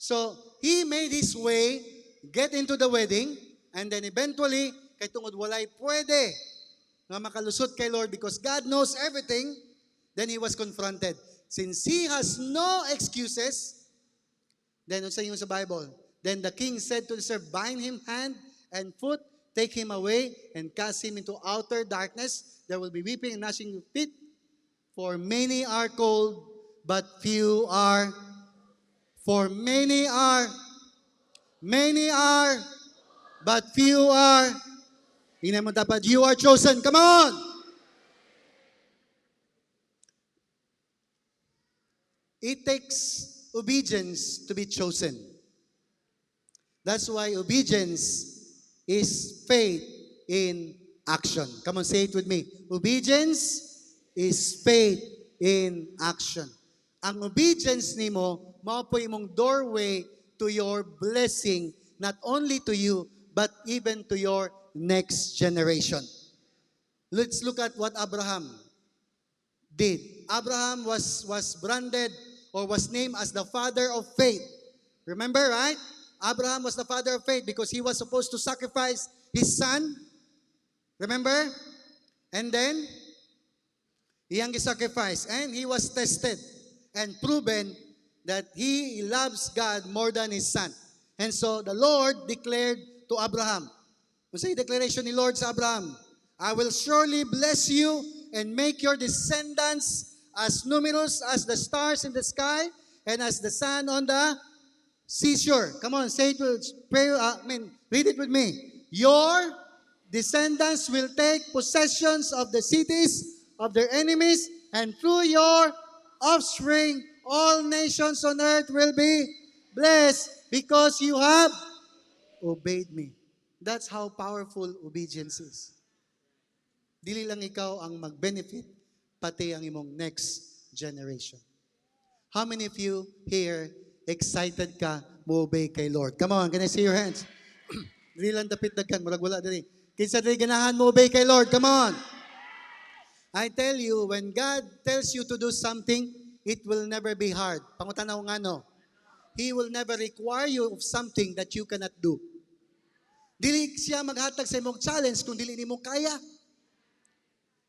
So, he made his way, get into the wedding, and then eventually, kay tungod walay pwede nga makalusot kay Lord because God knows everything, then he was confronted. Since he has no excuses, then sa inyo sa Bible, then the king said to the servant, bind him hand and foot, take him away, and cast him into outer darkness. There will be weeping and gnashing of teeth, for many are called, but few are. For many are, but few are. Tingnan mo dapat, you are chosen. Come on! It takes obedience to be chosen. That's why obedience is faith in action. Come on, say it with me. Obedience is faith in action. Ang obedience nimo mao po imong doorway to your blessing, not only to you, but even to your next generation. Let's look at what Abraham did. Abraham was branded or was named as the father of faith. Remember, right? Abraham was the father of faith because he was supposed to sacrifice his son. Remember? And then, iyang sacrifice, and he was tested and proven that he loves God more than his son. And so the Lord declared to Abraham, say declaration ni Lord sa Abraham, I will surely bless you and make your descendants as numerous as the stars in the sky and as the sand on the seashore. Come on, say it with prayer. Read it with me. Your descendants will take possessions of the cities of their enemies, and through your offspring, all nations on earth will be blessed because you have obeyed me. That's how powerful obedience is. Dili lang ikaw ang mag-benefit, pati ang imong next generation. How many of you here excited ka mo obey kay Lord? Come on, can I see your hands? Dili lang dapit daghan, murag wala diri. Kinsa diri ganahan mo obey kay Lord? Come on. I tell you, when God tells you to do something, it will never be hard. Pangutanaw nga no. He will never require you of something that you cannot do. Dili siya maghatag sa imong challenge kung dili nimo kaya.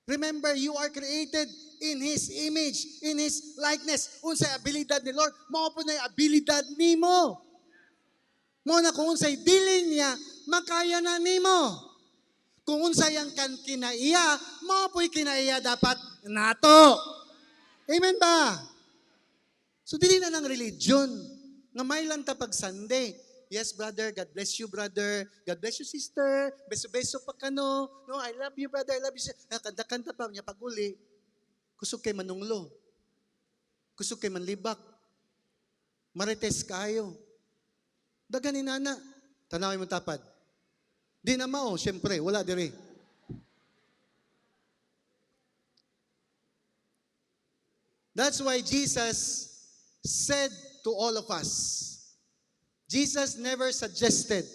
Remember, you are created in His image, in His likeness. Unsay abilidad ni Lord, mao po na abilidad nimo. Mo na kung unsay dili niya, makaya na nimo. Kung unsay ang kan kinaiya, mao po'y kinaiya dapat nato. Amen ba? So dili na ng religion nga may lang ta pag Sunday. Yes, brother. God bless you, brother. God bless you, sister. Beso-beso pa ka, no? No, I love you, brother. I love you, sister. Kanta-kanta pa niya pag-uli. Kusog kay manunglo. Kusog kay manlibak. Marites kayo. Daganin nana. Tanawin mo tapad. Di na mao, syempre. Wala diri. That's why Jesus said to all of us, Jesus never suggested,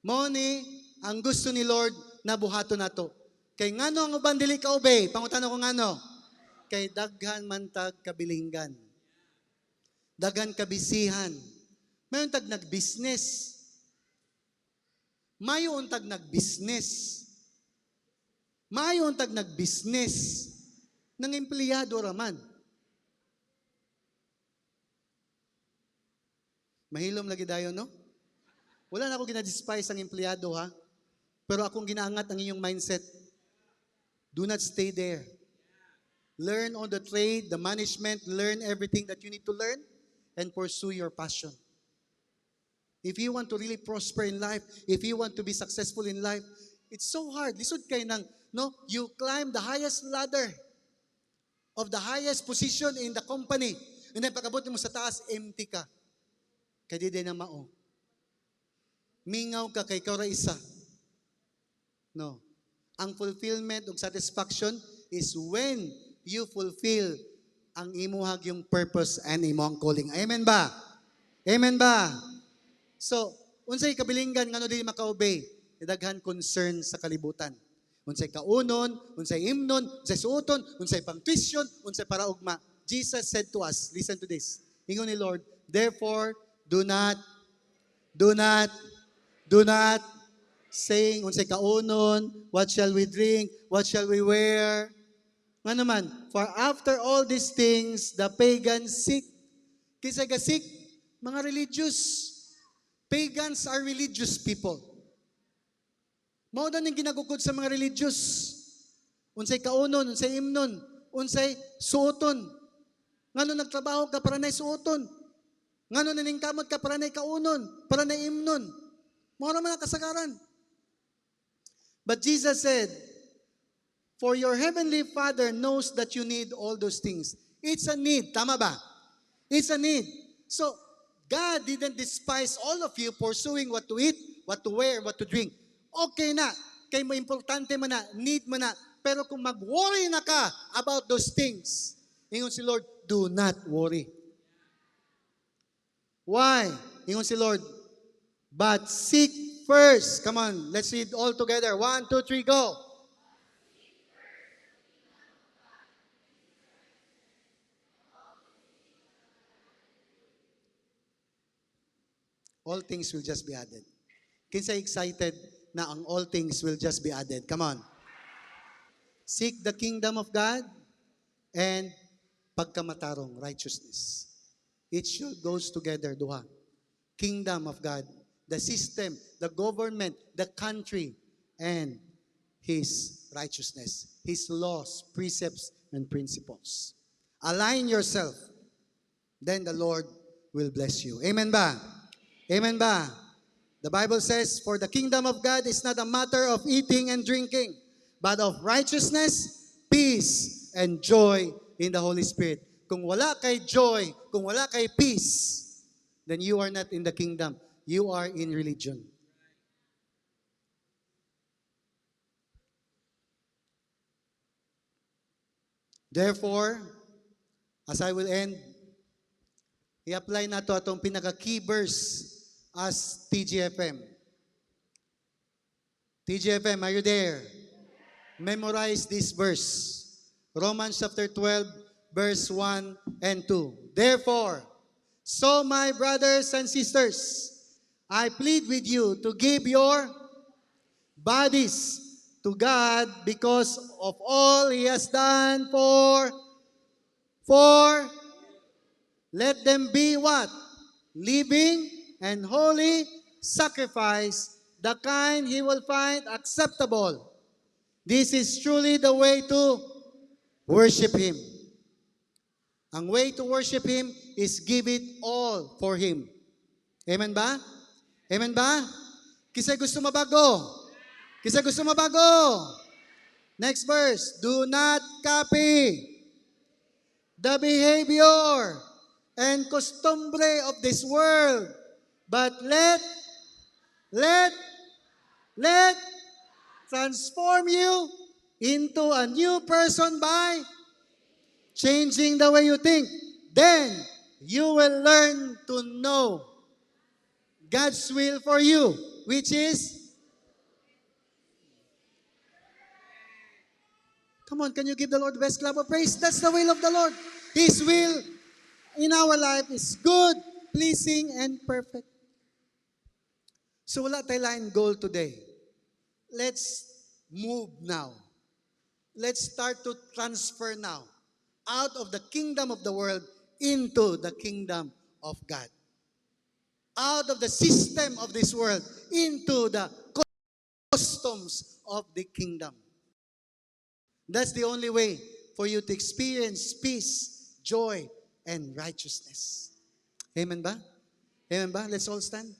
mo ni ang gusto ni Lord na buhato nato. Kay ngano ang uban dili ka obey? Pangutana ko ngano? Kay daghan man tag kabilinggan. Daghan kabisihan. Mayon tag nagbusiness. Mayon tag nagbusiness. Mayon tag nagbusiness ng empleyado raman. Mahilom lagi dayon, no? Wala na ako ginadespise ang empleyado, ha? Pero akong ginaangat ang inyong mindset. Do not stay there. Learn on the trade, the management, learn everything that you need to learn, and pursue your passion. If you want to really prosper in life, if you want to be successful in life, it's so hard. Lisod kayo ng, no? You climb the highest ladder. of the highest position in the company. And then pagkabot mo sa taas, empty ka. Kaya di na mao. Mingaw ka kay ikaw ra isa. No. Ang fulfillment ug satisfaction is when you fulfill ang imuhag yung purpose and imuhang calling. Amen ba? Amen ba? So, unsay kabilinggan ngano dili maka-obey? Daghan concern sa kalibutan. Unsay kaunon, unsay himnon, unsay suoton, unsay pang-tuition, unsay paraugma. Jesus said to us, listen to this. Ingon ni Lord, therefore, do not saying, unsay kaunon, what shall we drink, what shall we wear. Nga naman, for after all these things, the pagans seek. Kisay ka seek? Mga religious. Pagans are religious people. Mao na ning ginagukod sa mga religious. Unsay kaunon, unsay himnon, unsay suoton. Ngano nagtrabaho ka para na suoton? Ngano naningkamot ka para na kaunon, para na himnon? Mao naman ang kasagaran. But Jesus said, for your heavenly Father knows that you need all those things. It's a need. Tama ba? It's a need. So, God didn't despise all of you pursuing what to eat, what to wear, what to drink. Okay na. Kay mo importante man na, need man na. Pero kung mag-worry na ka about those things, ingon si Lord, do not worry. Why? Ingon si Lord, but seek first. Come on, let's read all together. 1, 2, 3, go. All things will just be added. Kinsa excited na ang all things will just be added? Come on. Seek the kingdom of God and pagkamatarong, righteousness. It should goes together, duha. Kingdom of God, the system, the government, the country, and His righteousness, His laws, precepts, and principles. Align yourself, then the Lord will bless you. Amen ba? Amen ba? The Bible says, for the kingdom of God is not a matter of eating and drinking, but of righteousness, peace, and joy in the Holy Spirit. Kung wala kay joy, kung wala kay peace, then you are not in the kingdom. You are in religion. Therefore, as I will end, i-apply na to atong pinaka-key verse as TGFM. TGFM, are you there? Memorize this verse. Romans chapter 12, verse 1 and 2. Therefore, so my brothers and sisters, I plead with you to give your bodies to God because of all He has done for let them be what? Living and holy sacrifice, the kind He will find acceptable. This is truly the way to worship Him. Ang way to worship Him is give it all for Him. Amen ba? Amen ba? Kisay gusto mabago? Kisay gusto mabago? Next verse. Do not copy the behavior and costumbre of this world, but let transform you into a new person by changing the way you think. Then you will learn to know God's will for you, which is, come on, can you give the Lord the best clap of praise? That's the will of the Lord. His will in our life is good, pleasing, and perfect. So wala tayo line goal today. Let's move now. Let's start to transfer now out of the kingdom of the world into the kingdom of God. Out of the system of this world into the customs of the kingdom. That's the only way for you to experience peace, joy, and righteousness. Amen ba? Amen ba? Let's all stand.